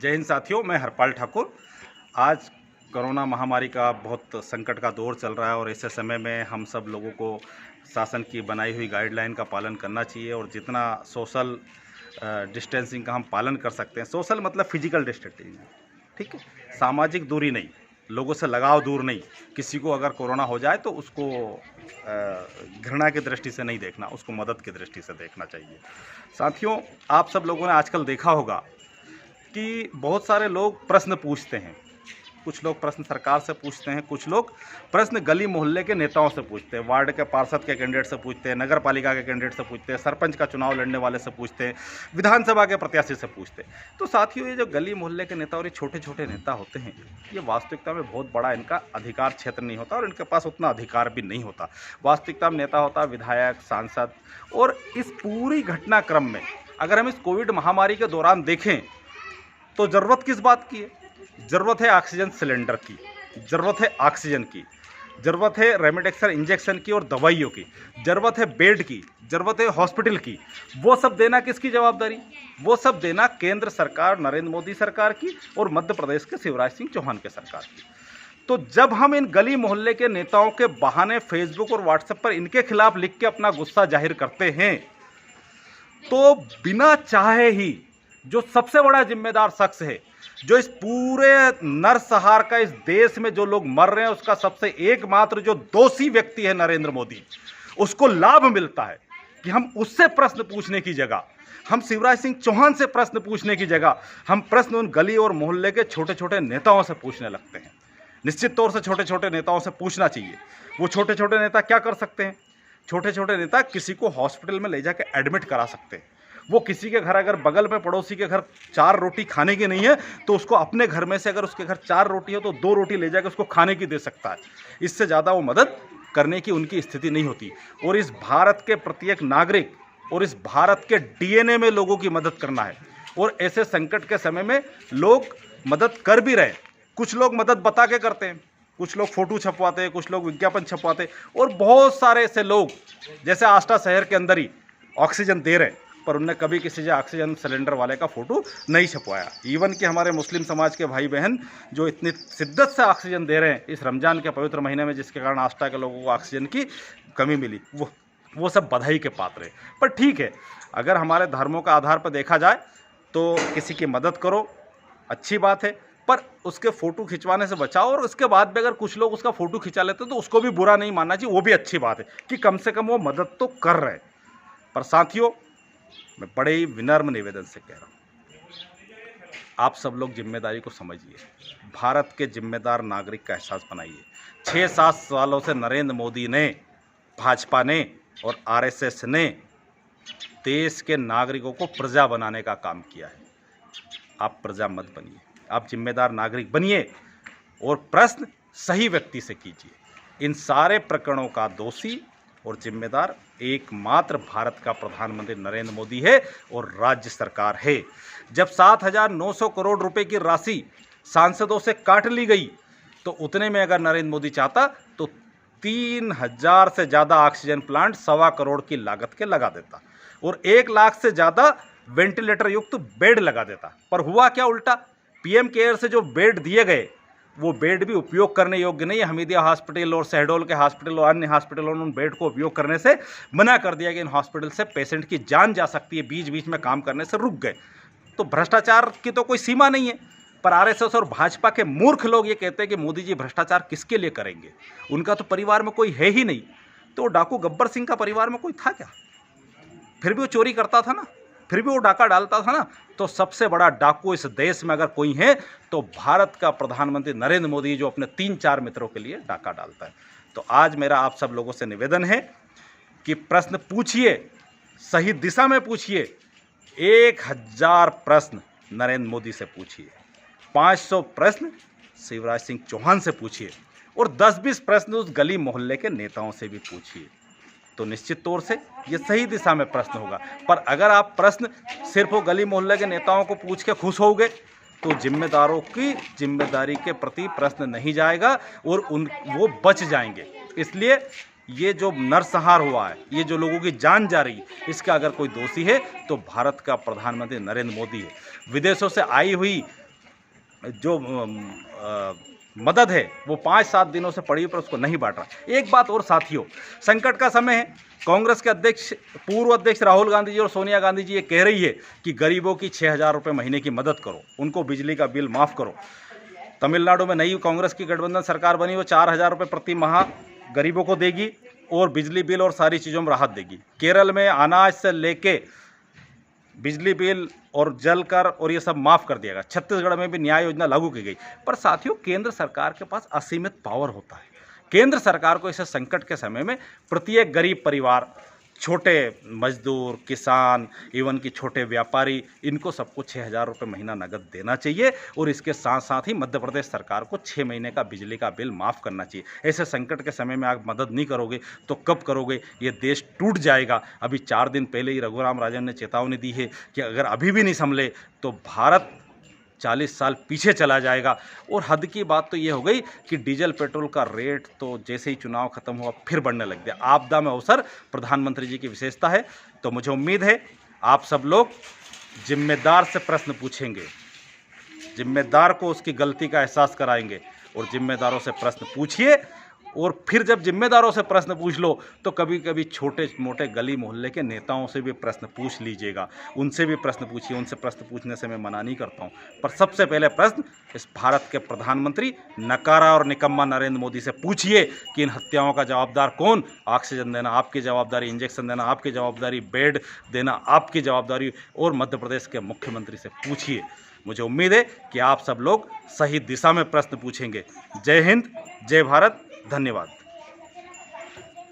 जय हिंद साथियों, मैं हरपाल ठाकुर। आज कोरोना महामारी का बहुत संकट का दौर चल रहा है और ऐसे समय में हम सब लोगों को शासन की बनाई हुई गाइडलाइन का पालन करना चाहिए और जितना सोशल डिस्टेंसिंग का हम पालन कर सकते हैं। सोशल मतलब फिजिकल डिस्टेंसिंग, ठीक है, सामाजिक दूरी नहीं, लोगों से लगाव दूर नहीं। किसी को अगर कोरोना हो जाए तो उसको घृणा की दृष्टि से नहीं देखना, उसको मदद की दृष्टि से देखना चाहिए। साथियों, आप सब लोगों ने आजकल देखा होगा कि बहुत सारे लोग प्रश्न पूछते हैं। कुछ लोग प्रश्न सरकार से पूछते हैं, कुछ लोग प्रश्न गली मोहल्ले के नेताओं से पूछते हैं, वार्ड के पार्षद के कैंडिडेट से पूछते हैं, नगर पालिका के कैंडिडेट से पूछते हैं, सरपंच का चुनाव लड़ने वाले से पूछते हैं, विधानसभा के प्रत्याशी से पूछते हैं। तो साथियों, ये जो गली मोहल्ले के नेता और ये छोटे छोटे नेता होते हैं, ये वास्तविकता में बहुत बड़ा इनका अधिकार क्षेत्र नहीं होता और इनके पास उतना अधिकार भी नहीं होता। वास्तविकता में नेता होता विधायक, सांसद। और इस पूरी घटनाक्रम में अगर हम इस कोविड महामारी के दौरान देखें तो ज़रूरत किस बात की है? ज़रूरत है ऑक्सीजन सिलेंडर की, ज़रूरत है ऑक्सीजन की, ज़रूरत है रेमडेसिविर इंजेक्शन की और दवाइयों की, ज़रूरत है बेड की, ज़रूरत है हॉस्पिटल की। वो सब देना किसकी जवाबदारी? वो सब देना केंद्र सरकार, नरेंद्र मोदी सरकार की और मध्य प्रदेश के शिवराज सिंह चौहान के सरकार की। तो जब हम इन गली मोहल्ले के नेताओं के बहाने फेसबुक और व्हाट्सएप पर इनके खिलाफ लिख के अपना गुस्सा जाहिर करते हैं, तो बिना चाहे ही जो सबसे बड़ा जिम्मेदार शख्स है, जो इस पूरे नरसंहार का इस देश में जो लोग मर रहे हैं उसका सबसे एकमात्र जो दोषी व्यक्ति है नरेंद्र मोदी, उसको लाभ मिलता है कि हम उससे प्रश्न पूछने की जगह, हम शिवराज सिंह चौहान से प्रश्न पूछने की जगह, हम प्रश्न उन गली और मोहल्ले के छोटे छोटे नेताओं से पूछने लगते हैं। निश्चित तौर से छोटे छोटे नेताओं से पूछना चाहिए। वो छोटे छोटे नेता क्या कर सकते हैं? छोटे छोटे नेता किसी को हॉस्पिटल में ले जाकर एडमिट करा सकते हैं। वो किसी के घर, अगर बगल में पड़ोसी के घर 4 रोटी खाने की नहीं है तो उसको अपने घर में से, अगर उसके घर 4 रोटी हो तो 2 रोटी ले जाकर उसको खाने की दे सकता है। इससे ज़्यादा वो मदद करने की उनकी स्थिति नहीं होती। और इस भारत के प्रत्येक नागरिक और इस भारत के डीएनए में लोगों की मदद करना है। और ऐसे संकट के समय में लोग मदद कर भी रहे। कुछ लोग मदद बता के करते हैं, कुछ लोग फोटो छपवाते हैं, कुछ लोग विज्ञापन छपवाते हैं और बहुत सारे ऐसे लोग जैसे आष्टा शहर के अंदर ही ऑक्सीजन दे रहे हैं, पर उनने कभी किसी से ऑक्सीजन सिलेंडर वाले का फोटो नहीं छपवाया। इवन कि हमारे मुस्लिम समाज के भाई बहन जो इतनी शिद्दत से ऑक्सीजन दे रहे हैं इस रमज़ान के पवित्र महीने में, जिसके कारण आस्था के लोगों को ऑक्सीजन की कमी मिली, वो सब बधाई के पात्र है। पर ठीक है, अगर हमारे धर्मों का आधार पर देखा जाए तो किसी की मदद करो, अच्छी बात है, पर उसके फ़ोटो खिंचवाने से बचाओ। और उसके बाद भी अगर कुछ लोग उसका फ़ोटो खिंचा लेते तो उसको भी बुरा नहीं मानना चाहिए, वो भी अच्छी बात है कि कम से कम वो मदद तो कर रहे हैं। पर साथियों, मैं बड़े ही विनम्र निवेदन से कह रहा हूँ, आप सब लोग जिम्मेदारी को समझिए, भारत के जिम्मेदार नागरिक का एहसास बनाइए। 6-7 सालों से नरेंद्र मोदी ने, भाजपा ने और आरएसएस ने देश के नागरिकों को प्रजा बनाने का काम किया है। आप प्रजा मत बनिए, आप जिम्मेदार नागरिक बनिए और प्रश्न सही व्यक्ति से कीजिए। इन सारे प्रकरणों का दोषी और जिम्मेदार एकमात्र भारत का प्रधानमंत्री नरेंद्र मोदी है और राज्य सरकार है। जब 7,900 करोड़ रुपए की राशि सांसदों से काट ली गई तो उतने में अगर नरेंद्र मोदी चाहता तो 3,000 से ज़्यादा ऑक्सीजन प्लांट 1.25 करोड़ की लागत के लगा देता और 1 लाख से ज़्यादा वेंटिलेटर युक्त बेड लगा देता। पर हुआ क्या? उल्टा। पीएम केयर से जो बेड दिए गए वो बेड भी उपयोग करने योग्य नहीं है। हमीदिया हॉस्पिटल और शहडोल के हॉस्पिटल और अन्य हॉस्पिटलों ने उन बेड को उपयोग करने से मना कर दिया कि इन हॉस्पिटल से पेशेंट की जान जा सकती है, बीच बीच में काम करने से रुक गए। तो भ्रष्टाचार की तो कोई सीमा नहीं है। पर आरएसएस और भाजपा के मूर्ख लोग ये कहते हैं कि मोदी जी भ्रष्टाचार किसके लिए करेंगे, उनका तो परिवार में कोई है ही नहीं। तो डाकू गब्बर सिंह का परिवार में कोई था क्या? फिर भी वो चोरी करता था ना, फिर भी वो डाका डालता था ना। तो सबसे बड़ा डाकू इस देश में अगर कोई है तो भारत का प्रधानमंत्री नरेंद्र मोदी, जो अपने 3-4 मित्रों के लिए डाका डालता है। तो आज मेरा आप सब लोगों से निवेदन है कि प्रश्न पूछिए, सही दिशा में पूछिए। 1000 प्रश्न नरेंद्र मोदी से पूछिए, 500 प्रश्न शिवराज सिंह चौहान से पूछिए और 10-20 प्रश्न उस गली मोहल्ले के नेताओं से भी पूछिए। तो निश्चित तौर से ये सही दिशा में प्रश्न होगा। पर अगर आप प्रश्न सिर्फ वो गली मोहल्ले के नेताओं को पूछ के खुश होगे तो जिम्मेदारों की जिम्मेदारी के प्रति प्रश्न नहीं जाएगा और वो बच जाएंगे। इसलिए ये जो नरसंहार हुआ है, ये जो लोगों की जान जा रही है, इसका अगर कोई दोषी है तो भारत का प्रधानमंत्री नरेंद्र मोदी है। विदेशों से आई हुई जो मदद है वो 5-7 दिनों से पड़ी पर उसको नहीं बांट रहा। एक बात और साथियों, संकट का समय है। कांग्रेस के अध्यक्ष, पूर्व अध्यक्ष राहुल गांधी जी और सोनिया गांधी जी ये कह रही है कि गरीबों की 6,000 रुपये महीने की मदद करो, उनको बिजली का बिल माफ़ करो। तमिलनाडु में नई कांग्रेस की गठबंधन सरकार बनी, वो 4,000 रुपये प्रति माह गरीबों को देगी और बिजली बिल और सारी चीज़ों में राहत देगी। केरल में अनाज से लेके बिजली बिल और जल कर और ये सब माफ़ कर दिया गया। छत्तीसगढ़ में भी न्याय योजना लागू की गई। पर साथियों, केंद्र सरकार के पास असीमित पावर होता है। केंद्र सरकार को इस संकट के समय में प्रत्येक गरीब परिवार, छोटे मजदूर, किसान, इवन कि छोटे व्यापारी, इनको सबको 6,000 रुपये महीना नगद देना चाहिए और इसके साथ साथ ही मध्य प्रदेश सरकार को 6 महीने का बिजली का बिल माफ़ करना चाहिए। ऐसे संकट के समय में आप मदद नहीं करोगे तो कब करोगे? ये देश टूट जाएगा। अभी 4 दिन पहले ही रघुराम राजन ने चेतावनी दी है कि अगर अभी भी नहीं संभले तो भारत 40 साल पीछे चला जाएगा। और हद की बात तो ये हो गई कि डीजल पेट्रोल का रेट तो जैसे ही चुनाव खत्म हुआ फिर बढ़ने लग गया। आपदा में अवसर प्रधानमंत्री जी की विशेषता है। तो मुझे उम्मीद है आप सब लोग जिम्मेदार से प्रश्न पूछेंगे, जिम्मेदार को उसकी गलती का एहसास कराएंगे और जिम्मेदारों से प्रश्न पूछिए। और फिर जब जिम्मेदारों से प्रश्न पूछ लो तो कभी कभी छोटे मोटे गली मोहल्ले के नेताओं से भी प्रश्न पूछ लीजिएगा, उनसे भी प्रश्न पूछिए। उनसे प्रश्न पूछने से मैं मना नहीं करता हूं, पर सबसे पहले प्रश्न इस भारत के प्रधानमंत्री नकारा और निकम्मा नरेंद्र मोदी से पूछिए कि इन हत्याओं का जवाबदार कौन? ऑक्सीजन देना आपकी जवाबदारी, इंजेक्शन देना आपकी जवाबदारी, बेड देना आपकी जवाबदारी, और मध्य प्रदेश के मुख्यमंत्री से पूछिए। मुझे उम्मीद है कि आप सब लोग सही दिशा में प्रश्न पूछेंगे। जय हिंद, जय भारत, धन्यवाद।